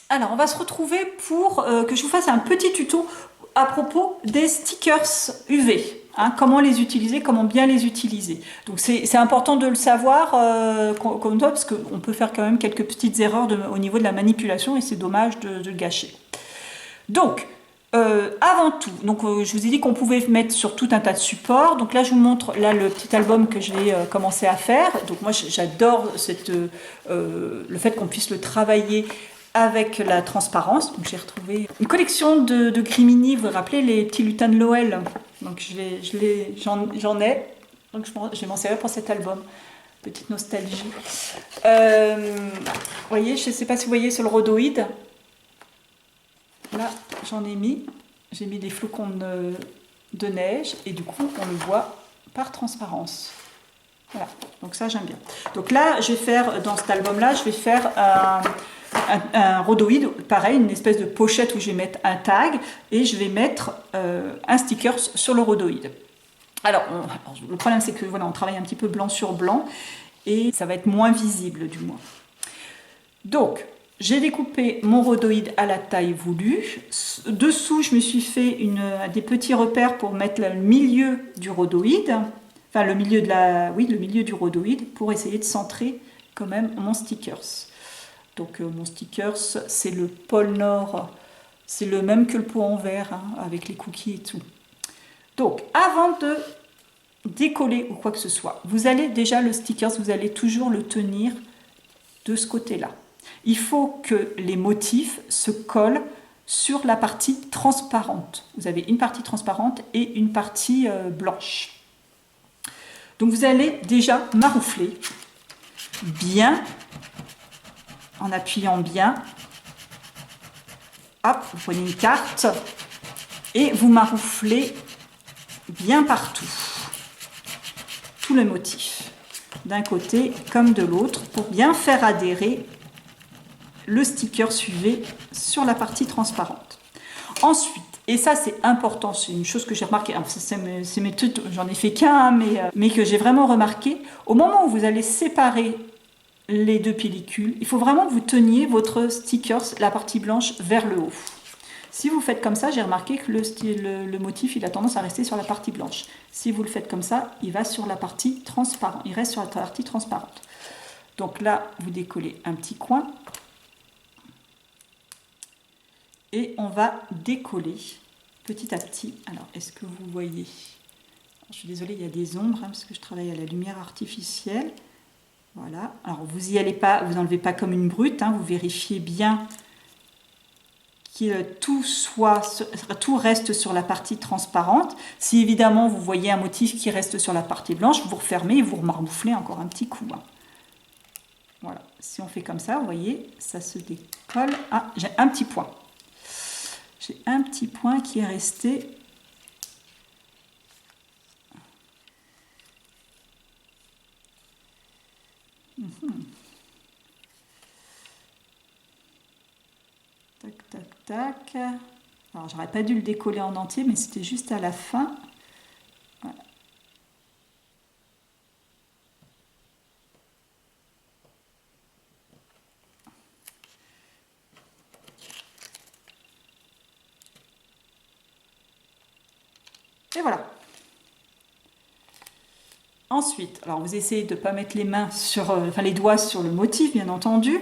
Alors, on va se retrouver pour que je vous fasse un petit tuto à propos des stickers UV. Hein, comment les utiliser, comment bien les utiliser. Donc c'est important de le savoir comme toi, parce qu'on peut faire quand même quelques petites erreurs au niveau de la manipulation et c'est dommage de le gâcher. Donc, avant tout, je vous ai dit qu'on pouvait mettre sur tout un tas de supports. Donc là, je vous montre là le petit album que j'ai commencé à faire. Donc moi, j'adore le fait qu'on puisse le travailler avec la transparence. Donc j'ai retrouvé une collection de Grimini. Vous vous rappelez les petits lutins de Noël? Donc j'en ai. Donc je vais m'en servir pour cet album. Petite nostalgie. Vous voyez, je ne sais pas si vous voyez sur le rhodoïde. Là, j'en ai mis. J'ai mis des flocons de neige et du coup, on le voit par transparence. Voilà, donc ça, j'aime bien. Donc là, je vais faire, dans cet album-là, je vais faire un rhodoïde, pareil, une espèce de pochette où je vais mettre un tag et je vais mettre un sticker sur le rhodoïde. Alors, le problème, c'est que voilà, on travaille un petit peu blanc sur blanc et ça va être moins visible, du moins. Donc, j'ai découpé mon rhodoïde à la taille voulue. Dessous, je me suis fait des petits repères pour mettre le milieu du rhodoïde. Enfin, le milieu le milieu du rhodoïde pour essayer de centrer quand même mon stickers. Donc, mon stickers, c'est le pôle Nord. C'est le même que le pot en verre, hein, avec les cookies et tout. Donc, avant de décoller ou quoi que ce soit, vous allez déjà, le stickers, vous allez toujours le tenir de ce côté-là. Il faut que les motifs se collent sur la partie transparente. Vous avez une partie transparente et une partie blanche. Donc vous allez déjà maroufler bien, en appuyant bien. Hop, vous prenez une carte et vous marouflez bien partout. Tout le motif, d'un côté comme de l'autre, pour bien faire adhérer le sticker UV sur la partie transparente. Ensuite, et ça c'est important, c'est une chose que j'ai remarqué, j'en ai fait qu'un, mais que j'ai vraiment remarqué, au moment où vous allez séparer les deux pellicules, il faut vraiment que vous teniez votre sticker, la partie blanche, vers le haut. Si vous faites comme ça, j'ai remarqué que le motif il a tendance à rester sur la partie blanche. Si vous le faites comme ça, il va sur la partie transparente, il reste sur la partie transparente. Donc là, vous décollez un petit coin. Et on va décoller petit à petit. Alors, est-ce que vous voyez? Je suis désolée, il y a des ombres, hein, parce que je travaille à la lumière artificielle. Voilà. Alors, vous n'y allez pas, vous n'enlevez pas comme une brute, hein, vous vérifiez bien que tout reste sur la partie transparente. Si évidemment, vous voyez un motif qui reste sur la partie blanche, vous refermez et vous remarmouflez encore un petit coup. Hein. Voilà. Si on fait comme ça, vous voyez, ça se décolle. Ah, j'ai un petit point. J'ai un petit point qui est resté. Tac, tac, tac. Alors, j'aurais pas dû le décoller en entier, mais c'était juste à la fin. Voilà. Et voilà. Ensuite, alors vous essayez de ne pas mettre les doigts sur le motif, bien entendu.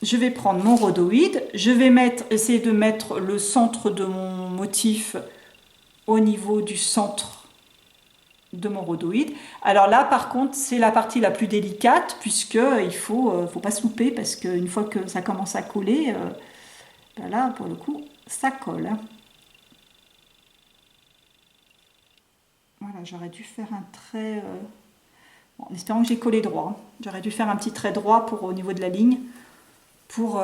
Je vais prendre mon rhodoïde, je vais essayer de mettre le centre de mon motif au niveau du centre de mon rhodoïde. Alors là, par contre, c'est la partie la plus délicate, puisque il faut pas se louper, parce qu'une fois que ça commence à coller, là, pour le coup, ça colle. Hein. Voilà, j'aurais dû faire un trait... Bon, en espérant que j'ai collé droit. Hein. J'aurais dû faire un petit trait droit au niveau de la ligne pour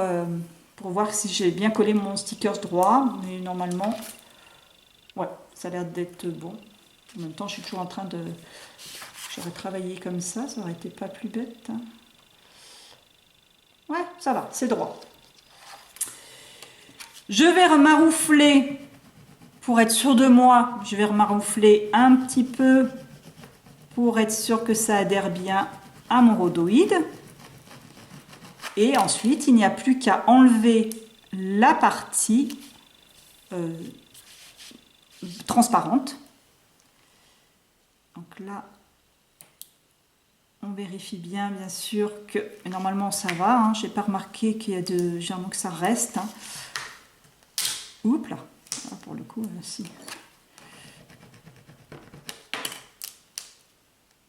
voir si j'ai bien collé mon sticker droit. Mais normalement, ouais, ça a l'air d'être bon. En même temps, je suis toujours en train de... J'aurais travaillé comme ça aurait été pas plus bête. Hein. Ouais, ça va, c'est droit. Je vais remaroufler... Pour être sûr de moi, je vais remaroufler un petit peu pour être sûr que ça adhère bien à mon rhodoïde. Et ensuite, il n'y a plus qu'à enlever la partie transparente. Donc là, on vérifie bien sûr que normalement ça va. Hein. Je n'ai pas remarqué qu'il y a généralement que ça reste. Hein. Oups là, ah, pour le coup, si.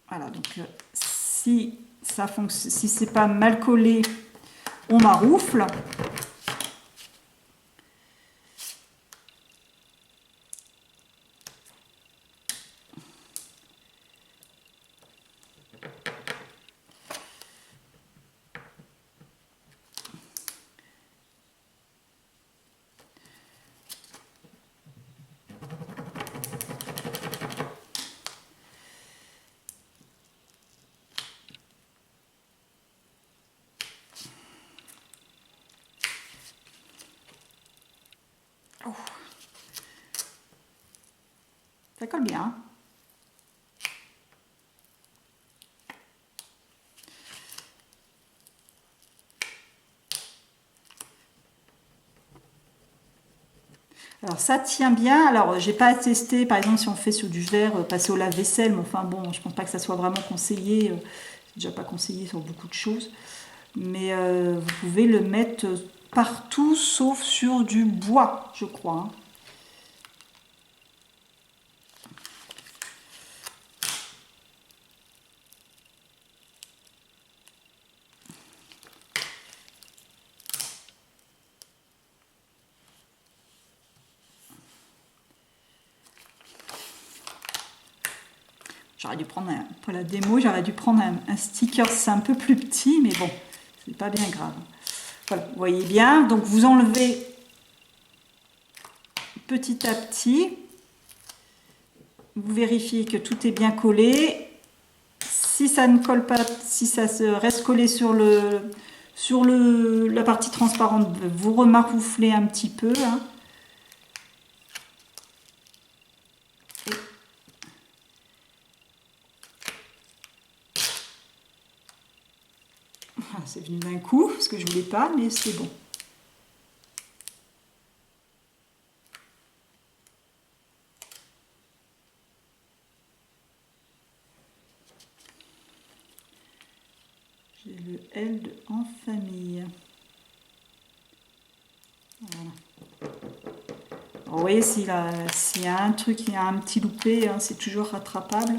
Voilà, donc si ça fonctionne, si c'est pas mal collé, on maroufle. Oh. Ça colle bien. Alors ça tient bien. Alors j'ai pas testé, par exemple si on fait sur du verre, passer au lave-vaisselle, mais enfin bon, je pense pas que ça soit vraiment conseillé. C'est déjà pas conseillé sur beaucoup de choses. Mais vous pouvez le mettre partout sauf sur du bois, je crois. Hein. J'aurais dû prendre, pour la démo, j'aurais dû prendre un sticker, c'est un peu plus petit, mais bon, c'est pas bien grave. Voilà, vous voyez bien, donc vous enlevez petit à petit, vous vérifiez que tout est bien collé. Si ça ne colle pas, si ça se reste collé sur la partie transparente, vous remarouflez un petit peu. Hein. C'est venu d'un coup, parce que je ne voulais pas, mais c'est bon. J'ai le L de en famille. Voilà. Vous voyez, s'il y a un truc, il y a un petit loupé, hein, c'est toujours rattrapable.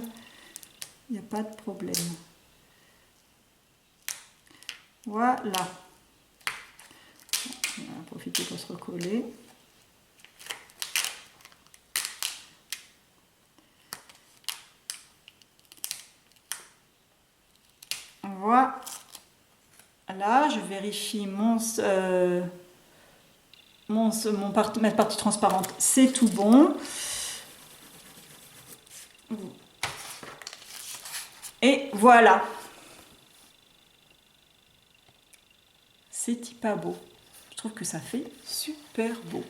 Il n'y a pas de problème. Voilà. On va profiter pour se recoller. Voilà. Là, je vérifie ma partie transparente, c'est tout bon. Et voilà. C'est pas beau. Je trouve que ça fait super beau.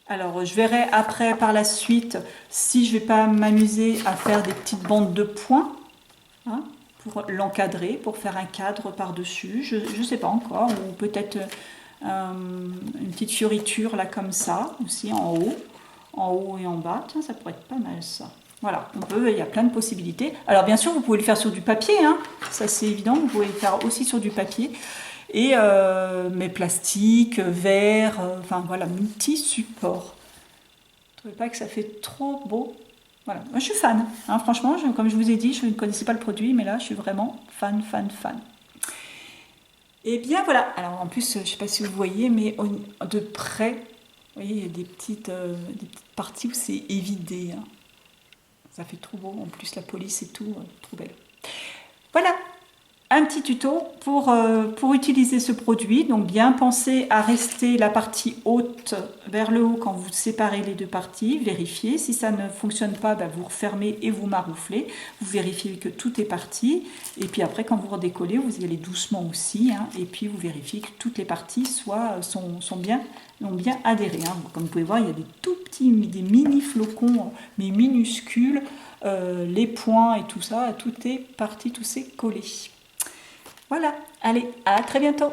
Alors, je verrai après, par la suite, si je vais pas m'amuser à faire des petites bandes de points, hein, pour l'encadrer, pour faire un cadre par-dessus. Je ne sais pas encore, ou peut-être une petite fioriture là comme ça, aussi en haut et en bas. Tiens, ça pourrait être pas mal ça. Voilà, il y a plein de possibilités. Alors bien sûr, vous pouvez le faire sur du papier, hein, ça c'est évident, vous pouvez le faire aussi sur du papier. Et mais plastique, verre, enfin voilà, multi-support. Vous trouvez pas que ça fait trop beau? Voilà, moi je suis fan, hein, franchement, comme je vous ai dit, je ne connaissais pas le produit, mais là je suis vraiment fan. Et bien voilà, alors en plus, je ne sais pas si vous voyez, mais de près, vous voyez, il y a des petites parties où c'est évidé. Hein. Ça fait trop beau, en plus la police et tout, trop belle. Voilà, un petit tuto pour utiliser ce produit. Donc bien penser à rester la partie haute vers le haut quand vous séparez les deux parties. Vérifiez. Si ça ne fonctionne pas, vous refermez et vous marouflez. Vous vérifiez que tout est parti. Et puis après, quand vous redécollez, vous y allez doucement aussi. Hein, et puis vous vérifiez que toutes les parties ont bien adhéré. Hein. Comme vous pouvez voir, il y a des tout petits, des mini flocons, mais minuscules. Les points et tout ça, tout est parti, tout s'est collé. Voilà, allez, à très bientôt.